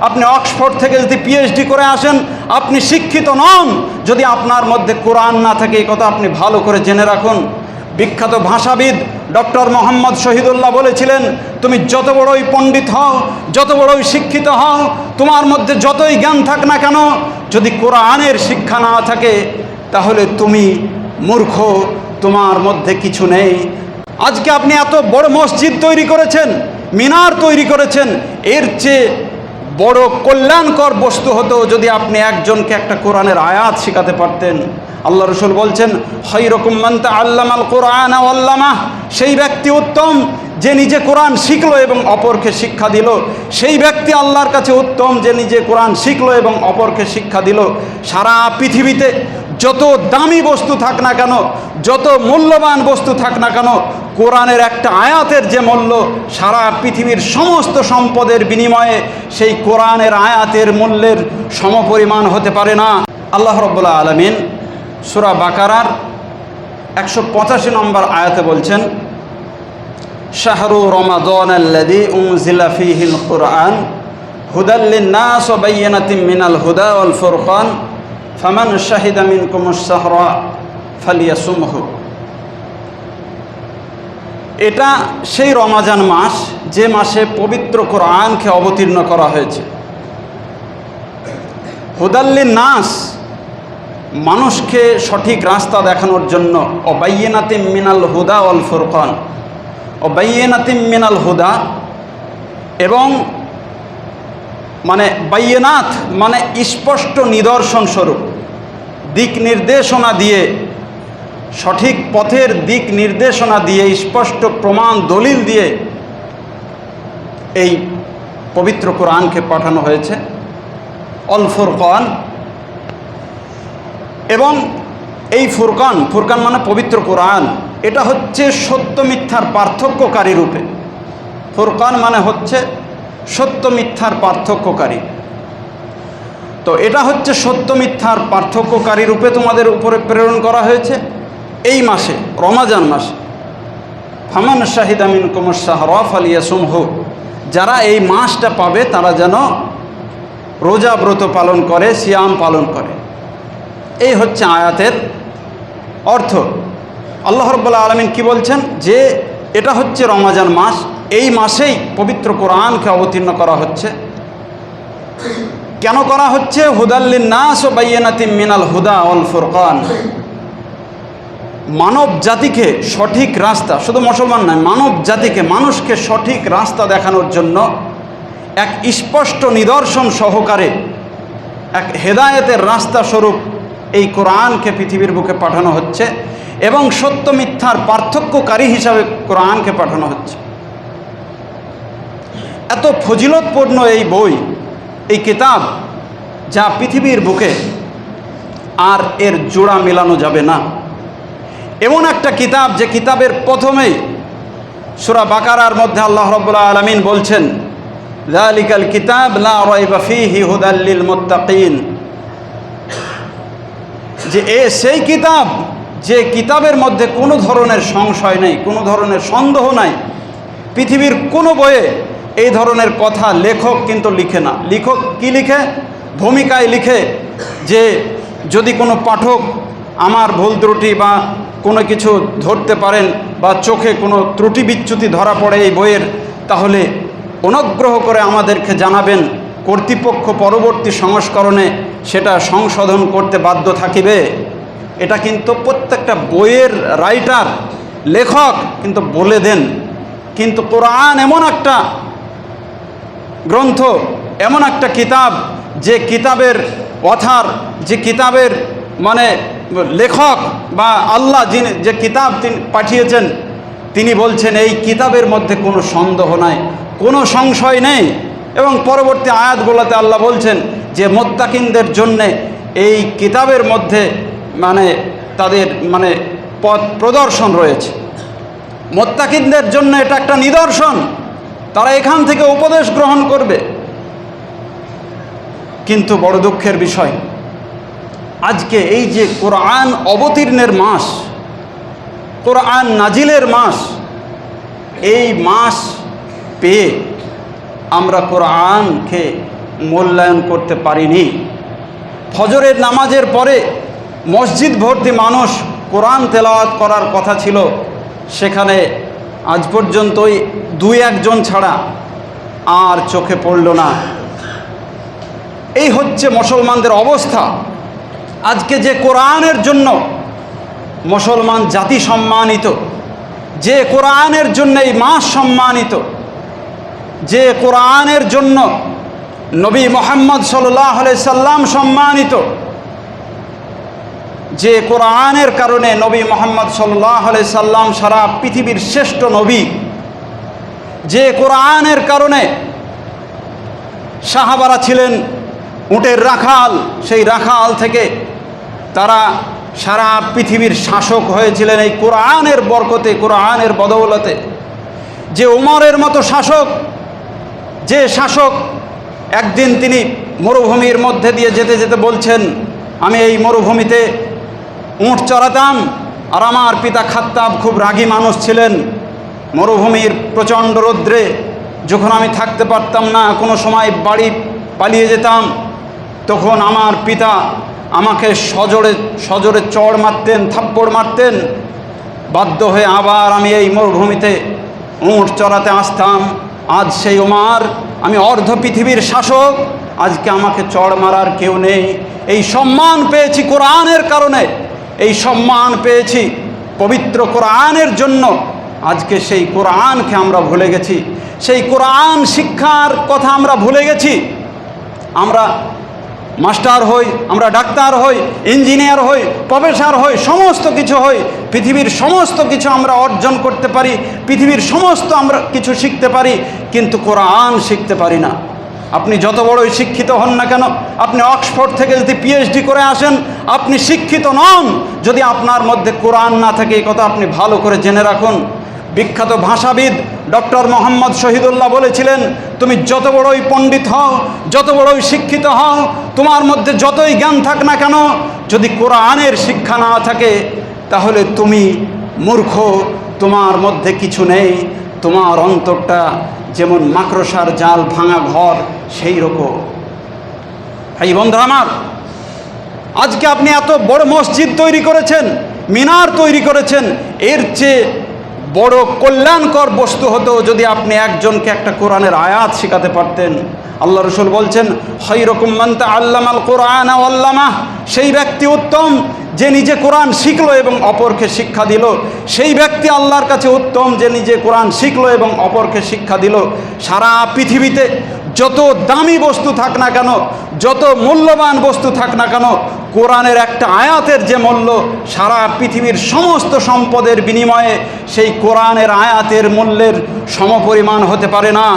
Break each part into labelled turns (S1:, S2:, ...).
S1: আপনি অক্সফোর্ড থেকে যদি পিএইচডি করে আসেন, আপনি শিক্ষিত নন যদি আপনার মধ্যে কোরআন না থাকে। এই কথা আপনি ভালো করে জেনে রাখুন। বিখ্যাত ভাষাবিদ ডক্টর মোহাম্মদ শহীদুল্লাহ বলেছিলেন, তুমি যত বড়ই পণ্ডিত হও, যত বড়ই শিক্ষিত হও, তোমার মধ্যে যতই জ্ঞান থাক না কেন, যদি কোরআনের শিক্ষা না থাকে তাহলে তুমি মূর্খ, তোমার মধ্যে কিছু নেই। আজকে আপনি এত বড় মসজিদ তৈরি করেছেন, মিনার তৈরি করেছেন, এর চেয়ে বড় কল্যাণকর বস্তু হতো যদি আপনি একজনকে একটা কোরআনের আয়াত শেখাতে পারতেন। আল্লাহ রসুল বলছেন, খায়রুকুম মান তাআল্লামাল কুরআনা ওয়া আল্লামাহ, সেই ব্যক্তি উত্তম যে নিজে কোরআন শিখলো এবং অপরকে শিক্ষা দিল। সেই ব্যক্তি আল্লাহর কাছে উত্তম যে নিজে কোরআন শিখলো এবং অপরকে শিক্ষা দিল। সারা পৃথিবীতে যত দামি বস্তু থাক না কেন, যত মূল্যবান বস্তু থাক না কেন, কোরআনের একটা আয়াতের যে মূল্য সারা পৃথিবীর সমস্ত সম্পদের বিনিময়ে সেই কোরআনের আয়াতের মূল্যের সমপরিমাণ হতে পারে না। আল্লাহ রাব্বুল আলামিন সূরা বাকারার 185 নম্বর আয়াতে বলছেন, শাহরু রমাদানাল্লাযী উনজিলা ফীহিল কুরআন হুদাল লিন-নাস ওয়া বায়্যিনাতিন মিনাল হুদা ওয়াল ফুরকান ফামান শাহিদা মিনকুমুশ শাহরা ফালিয়াসুমহু। এটা সেই রমাজান মাস যে মাসে পবিত্র কোরআনকে অবতীর্ণ করা হয়েছে। হুদাল লিন-নাস, মানুষকে সঠিক রাস্তা দেখানোর জন্য, অবায়্যিনাতিন মিনাল হুদা ওয়াল ফুরকান, অবায়্যিনাতিন মিনাল হুদা, এবং মানে বায়্যিনাত মানে স্পষ্ট নিদর্শন স্বরূপ, দিক নির্দেশনা দিয়ে, সঠিক পথের দিক নির্দেশনা দিয়ে, স্পষ্ট প্রমাণ দলিল দিয়ে এই পবিত্র কোরআনকে পাঠানো হয়েছে। অল ফুরকান, এবং এই ফুরকান, ফুরকান মানে পবিত্র কোরআন, এটা হচ্ছে সত্য মিথ্যার পার্থক্যকারী রূপে। ফুরকান মানে হচ্ছে সত্য মিথ্যার পার্থক্যকারী। তো এটা হচ্ছে সত্য মিথ্যার পার্থক্যকারী রূপে তোমাদের উপরে প্রেরণ করা হয়েছে এই মাসে, রমাজান মাসে। ফামান শাহিদা মিনকুমুশ শাহরা ফালিয়াসুমহু, যারা এই মাসটা পাবে তারা যেন রোজা ব্রত পালন করে, সিয়াম পালন করে। এই হচ্ছে আয়াতের অর্থ। আল্লাহ রাব্বুল আলামিন কি বলছেন, যে এটা হচ্ছে রমজান মাস, এই মাসেই পবিত্র কোরআনকে অবতীর্ণ করা হচ্ছে। কেন করা হচ্ছে? হুদাল লিন-নাস ওয়া বায়্যিনাতিন মিনাল হুদা ওয়াল ফুরকান, মানব জাতিকে সঠিক রাস্তা, শুধু মুসলমান নয়, মানব জাতিকে, মানুষকে সঠিক রাস্তা দেখানোর জন্য এক স্পষ্ট নিদর্শন সহকারে এক হেদায়েতের রাস্তা স্বরূপ এই কোরআনকে পৃথিবীর বুকে পাঠানো হচ্ছে, এবং সত্য মিথ্যার পার্থক্যকারী হিসাবে কোরআনকে পাঠানো হচ্ছে। এত ফজিলতপূর্ণ এই বই, এই কিতাব, যা পৃথিবীর বুকে আর এর জোড়া মেলানো যাবে না। এমন একটা কিতাব যে কিতাবের প্রথমেই সূরা বাকারার মধ্যে আল্লাহ রাব্বুল আলামিন বলছেন, যালিকাল কিতাব লা রাইবা ফীহি হুদাল লিল মুত্তাকিন, যে সেই কিতাব যে কিতাবের মধ্যে কোনো ধরনের সংশয় নেই, কোনো ধরনের সন্দেহ নাই। পৃথিবীর কোনো বইয়ে এই ধরনের কথা লেখক কিন্তু লিখে না। লেখক কি লিখে? ভূমিকায় লিখে যে যদি কোনো পাঠক আমার ভুল ত্রুটি বা কোনো কিছু ধরতে পারেন, বা চোখে কোনো ত্রুটি বিচ্যুতি ধরা পড়ে এই বইয়ের, তাহলে অনুগ্রহ করে আমাদেরকে জানাবেন। কর্তৃপক্ষ পরবর্তী সংস্করণে সেটা সংশোধন করতে বাধ্য থাকিবে। এটা কিন্তু প্রত্যেকটা বইয়ের রাইটার, লেখক কিন্তু বলে দেন। কিন্তু কোরআন এমন একটা গ্রন্থ, এমন একটা কিতাব, যে কিতাবের অথার, যে কিতাবের মানে লেখক বা আল্লাহ যিনি যে কিতাব তিনি পাঠিয়েছেন, তিনি বলছেন এই কিতাবের মধ্যে কোনো সন্দেহ নাই, কোনো সংশয় নেই। এবং পরবর্তী আয়াতগুলোতে আল্লাহ বলছেন যে মুত্তাকিনদের জন্যে এই কিতাবের মধ্যে মানে তাদের মানে পথ প্রদর্শন রয়েছে। মুত্তাকিনদের জন্য এটা একটা নিদর্শন, তারা এখান থেকে উপদেশ গ্রহণ করবে। কিন্তু বড় দুঃখের বিষয়, আজকে এই যে কোরআন অবতীর্ণের মাস, কোরআন নাজিলের মাস, এই মাস পেয়ে আমরা কোরআনকে মূল্যায়ন করতে পারিনি। ফজরের নামাজের পরে মসজিদ ভর্তি মানুষ কোরআন তেলাওয়াত করার কথা ছিল, সেখানে আজ পর্যন্তই 2-1 জন ছাড়া আর চোখে পড়ল না। এই হচ্ছে মুসলমানদের অবস্থা। আজকে যে কোরআনের জন্য মুসলমান জাতি সম্মানিত, যে কোরআনের জন্য এই মাস সম্মানিত, যে কোরআনের জন্য নবী মুহাম্মদ সাল্লাল্লাহু আলাইহি সাল্লাম সম্মানিত, যে কোরআনের কারণে নবী মুহাম্মদ সাল্লাল্লাহু আলাইহি সাল্লাম সারা পৃথিবীর শ্রেষ্ঠ নবী, যে কোরআনের কারণে সাহাবারা ছিলেন উটের রাখাল, সেই রাখাল থেকে তারা সারা পৃথিবীর শাসক হয়েছিলেন এই কোরআনের বরকতে, কোরআনের বদৌলতে। যে উমরের মতো শাসক, যে শাসক একদিন তিনি মরুভূমির মধ্যে দিয়ে যেতে যেতে বলছেন, আমি এই মরুভূমিতে উট চড়াতাম, আর আমার পিতা খাত্তাব খুব রাগী মানুষ ছিলেন। মরুভূমির প্রচণ্ড রৌদ্রে যখন আমি থাকতে পারতাম না, কোনো সময় বাড়ি পালিয়ে যেতাম, তখন আমার পিতা আমাকে সজোরে চড় মারতেন, থাপ্পড় মারতেন। বাধ্য হয়ে আবার আমি এই মরুভূমিতে উট চড়াতে আসতাম। আজ সেই ওমর, আমি অর্ধ পৃথিবীর শাসক, আজকে আমাকে চড় মারার কেউ নেই। এই সম্মান পেয়েছি কোরআনের কারণে, এই সম্মান পেয়েছি পবিত্র কোরআনের জন্য। আজকে সেই কোরআনকে আমরা ভুলে গেছি, সেই কোরআন শিক্ষার কথা আমরা ভুলে গেছি। আমরা মাস্টার হই, আমরা ডাক্তার হই, ইঞ্জিনিয়ার হই, প্রফেসর হই, সমস্ত কিছু হই, পৃথিবীর সমস্ত কিছু আমরা অর্জন করতে পারি, পৃথিবীর সমস্ত আমরা কিছু শিখতে পারি, কিন্তু কোরআন শিখতে পারি না। আপনি যত বড়ই শিক্ষিত হন না কেন, আপনি অক্সফোর্ড থেকে যদি পিএইচডি করে আসেন, আপনি শিক্ষিত নন যদি আপনার মধ্যে কোরআন না থাকে। এই কথা আপনি ভালো করে জেনে রাখুন। বিখ্যাত ভাষাবিদ ডক্টর মোহাম্মদ শহীদুল্লাহ বলেছিলেন, তুমি যত বড়ই পণ্ডিত হও, যত বড়ই শিক্ষিত হও, তোমার মধ্যে যতই জ্ঞান থাক না কেন, যদি কোরআনের শিক্ষা না থাকে তাহলে তুমি মূর্খ, তোমার মধ্যে কিছু নেই। তোমার অন্তরটা যেমন মাকড়সার জাল ভাঙা ঘর, সেই রকম। ভাই বন্ধুরা আমার, আজকে আপনি এত বড় মসজিদ তৈরি করেছেন, মিনার তৈরি করেছেন, এর চেয়ে বড় কল্যাণকর বস্তু হতো যদি আপনি একজনকে একটা কোরআনের আয়াত শেখাতে পারতেন। আল্লাহ রসুল বলছেন, খায়রুকুম মান তাআল্লামাল কুরআন ওয়া আল্লামাহ, সেই ব্যক্তি উত্তম যে নিজে কোরআন শিখলো এবং অপরকে শিক্ষা দিল। সেই ব্যক্তি আল্লাহর কাছে উত্তম যে নিজে কোরআন শিখলো এবং অপরকে শিক্ষা দিল। সারা পৃথিবীতে যত দামি বস্তু থাক না কেন, যত মূল্যবান বস্তু থাক না কেন, কোরআনের একটা আয়াতের যে মূল্য সারা পৃথিবীর সমস্ত সম্পদের বিনিময়ে সেই কোরআনের আয়াতের মূল্যের সমপরিমাণ হতে পারে না।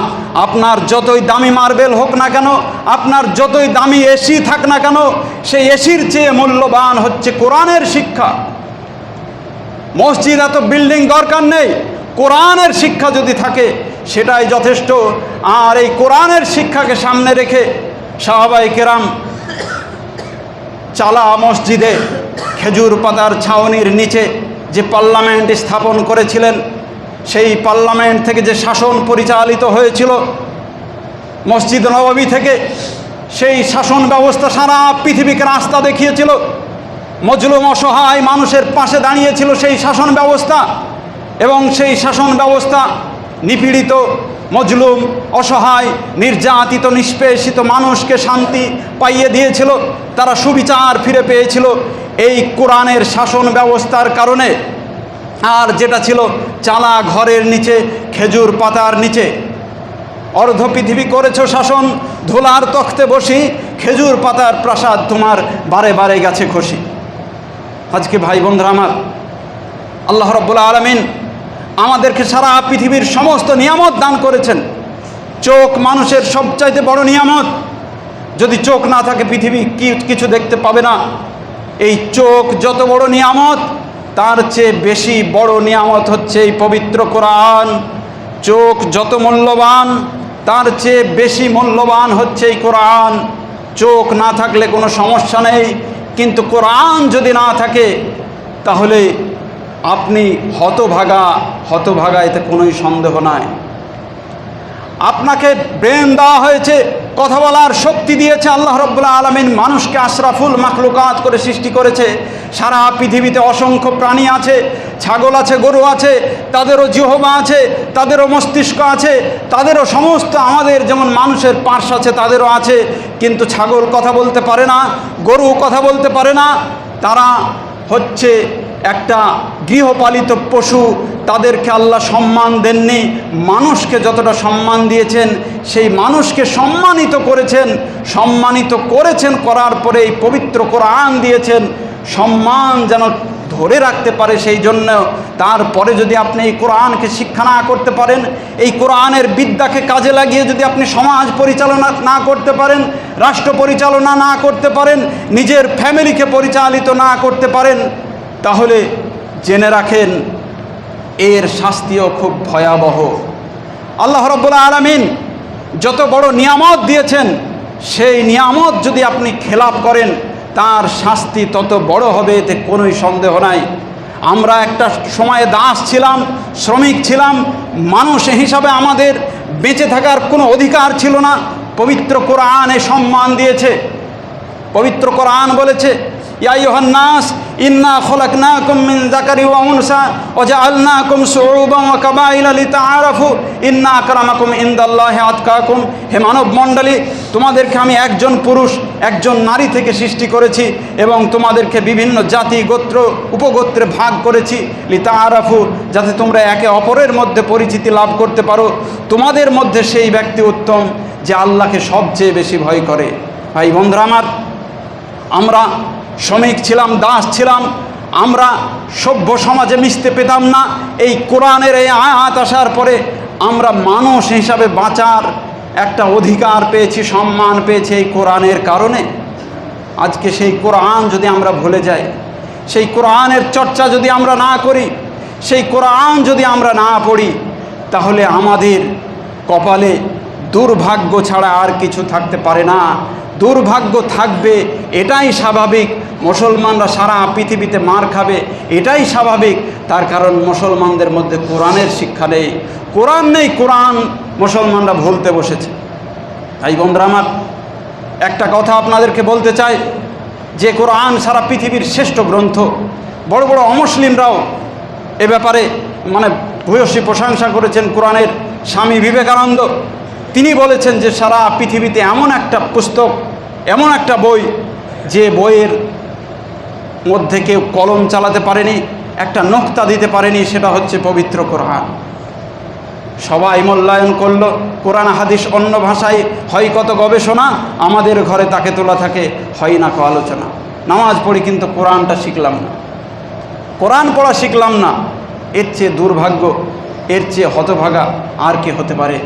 S1: আপনার যতই দামি মার্বেল হোক না কেন, আপনার যতই দামি এসি থাক না কেন, সেই এসির চেয়ে মূল্যবান হচ্ছে কোরআনের শিক্ষা। মসজিদ এত বিল্ডিং দরকার নেই, কোরআনের শিক্ষা যদি থাকে সেটাই যথেষ্ট। আর এই কোরআনের শিক্ষাকে সামনে রেখে সাহাবায়ে কেরাম চালা মসজিদে খেজুর পাতার ছাউনির নিচে যে পার্লামেন্ট স্থাপন করেছিলেন, সেই পার্লামেন্ট থেকে যে শাসন পরিচালিত হয়েছিল মসজিদ নববী থেকে, সেই শাসন ব্যবস্থা সারা পৃথিবীকে রাস্তা দেখিয়েছিল। মজলুম অসহায় মানুষের পাশে দাঁড়িয়েছিল সেই শাসন ব্যবস্থা, এবং সেই শাসন ব্যবস্থা নিপীড়িত, মজলুম, অসহায়, নির্যাতিত, নিষ্পেষিত মানুষকে শান্তি পাইয়ে দিয়েছিল। তারা সুবিচার ফিরে পেয়েছিল এই কোরআনের শাসন ব্যবস্থার কারণে। আর যেটা ছিল চালা ঘরের নিচে, খেজুর পাতার নিচে, অর্ধ পৃথিবী করেছ শাসন, ধুলার তখ্তে বসি, খেজুর পাতার প্রাসাদ তোমার বারে বারে গেছে খসি। আজকে ভাই বন্ধুরা আমার, আল্লাহ রাব্বুল আলামিন আমাদেরকে সারা পৃথিবীর সমস্ত নিয়ামত দান করেছেন। চোখ মানুষের সবচাইতে বড় নিয়ামত। যদি চোখ না থাকে পৃথিবী কিছু দেখতে পাবে না। এই চোখ যত বড় নিয়ামত, তার চেয়ে বেশি বড় নিয়ামত হচ্ছে এই পবিত্র কোরআন। চোখ যত মূল্যবান, তার চেয়ে বেশি মূল্যবান হচ্ছে এই কোরআন। চোখ না থাকলে কোনো সমস্যা নেই, কিন্তু কোরআন যদি না থাকে তাহলে আপনি হতভাগা, এতে কোনোই সন্দেহ নাই। আপনাকে ব্রেন দেওয়া হয়েছে, কথা বলার শক্তি দিয়েছে আল্লাহ রাব্বুল আলামিন। মানুষকে আশরাফুল মাখলুকাত করে সৃষ্টি করেছে। সারা পৃথিবীতে অসংখ্য প্রাণী আছে, ছাগল আছে, গরু আছে, তাদেরও জিহ্বা আছে, তাদেরও মস্তিষ্ক আছে, তাদেরও সমস্ত আমাদের যেমন মানুষের পার্শ্ব আছে তাদেরও আছে। কিন্তু ছাগল কথা বলতে পারে না, গরু কথা বলতে পারে না। তারা হচ্ছে একটা গৃহপালিত পশু, তাদেরকে আল্লাহ সম্মান দেননি। মানুষকে যতটা সম্মান দিয়েছেন, সেই মানুষকে সম্মানিত করেছেন করার পরে এই পবিত্র কোরআন দিয়েছেন সম্মান যেন ধরে রাখতে পারে। সেই জন্য তারপরে যদি আপনি এই কোরআনকে শিক্ষা না করতে পারেন, এই কোরআনের বিদ্যাকে কাজে লাগিয়ে যদি আপনি সমাজ পরিচালনা না করতে পারেন, রাষ্ট্র পরিচালনা না করতে পারেন, নিজের ফ্যামিলিকে পরিচালিত না করতে পারেন, তাহলে জেনে রাখেন এর শাস্তিও খুব ভয়াবহ। আল্লাহ রাব্বুল আলামিন যত বড় নিয়ামত দিয়েছেন, সেই নিয়ামত যদি আপনি খেলাপ করেন তার শাস্তি তত বড় হবে, এতে কোনোই সন্দেহ নাই। আমরা একটা সময়ে দাস ছিলাম, শ্রমিক ছিলাম, মানুষ হিসাবে আমাদের বেঁচে থাকার কোনো অধিকার ছিল না। পবিত্র কোরআনে সম্মান দিয়েছে। পবিত্র কোরআন বলেছে, ইয়া আইয়ুহান নাস ইন্না খলাকনাকুম মিন যাকারি ওয়া উনসা ওয়া জাআলনাকুম শুউবান ওয়া কাবাইলা লিতাআরাফু ইন্না আকরামাকুম ইনদাল্লাহি আতকাকুম। হে মানব মণ্ডলী, তোমাদেরকে আমি একজন পুরুষ একজন নারী থেকে সৃষ্টি করেছি এবং তোমাদেরকে বিভিন্ন জাতি গোত্র উপগোত্রে ভাগ করেছি। লিতাআরাফু, যাতে তোমরা একে অপরের মধ্যে পরিচিতি লাভ করতে পারো। তোমাদের মধ্যে সেই ব্যক্তি উত্তম যে আল্লাহকে সবচেয়ে বেশি ভয় করে। ভাই বন্ধুরা আমার, আমরা শ্রমিক ছিলাম, দাস ছিলাম, আমরা সভ্য সমাজে মিশতে পেতাম না। এই কোরআনের এই আয়াত আসার পরে আমরা মানুষ হিসাবে বাঁচার একটা অধিকার পেয়েছি, সম্মান পেয়েছি এই কোরআনের কারণে। আজকে সেই কোরআন যদি আমরা ভুলে যাই, সেই কোরআনের চর্চা যদি আমরা না করি, সেই কোরআন যদি আমরা না পড়ি, তাহলে আমাদের কপালে দুর্ভাগ্য ছাড়া আর কিছু থাকতে পারে না। দুর্ভাগ্য থাকবে, এটাই স্বাভাবিক। মুসলমানরা সারা পৃথিবীতে মার খাবে, এটাই স্বাভাবিক। তার কারণ মুসলমানদের মধ্যে কোরআনের শিক্ষা নেই, কোরআন নেই, কোরআন মুসলমানরা ভুলতে বসেছে। তাই বন্ধুরা আমার, একটা কথা আপনাদেরকে বলতে চাই যে কোরআন সারা পৃথিবীর শ্রেষ্ঠ গ্রন্থ। বড় বড় অমুসলিমরাও এ ব্যাপারে ভূয়সী প্রশংসা করেছেন কোরআনের। স্বামী বিবেকানন্দ তিনি বলেছেন যে সারা পৃথিবীতে এমন একটা পুস্তক, এমন একটা বই, যে বইয়ের মধ্যে কেউ কলম চালাতে পারেনি, একটা নোক্তা দিতে পারেনি, সেটা হচ্ছে পবিত্র কোরআন। সবাই মূল্যায়ন করলো। কোরআন হাদিস অন্য ভাষায় হয় কত গবেষণা, আমাদের ঘরে তাকে তোলা থাকে, হয় না কো আলোচনা। নামাজ পড়ি কিন্তু কোরআনটা শিখলাম না, কোরআন পড়া শিখলাম না। এর চেয়ে দুর্ভাগ্য, এর চেয়ে হতভাগা আর কি হতে পারে?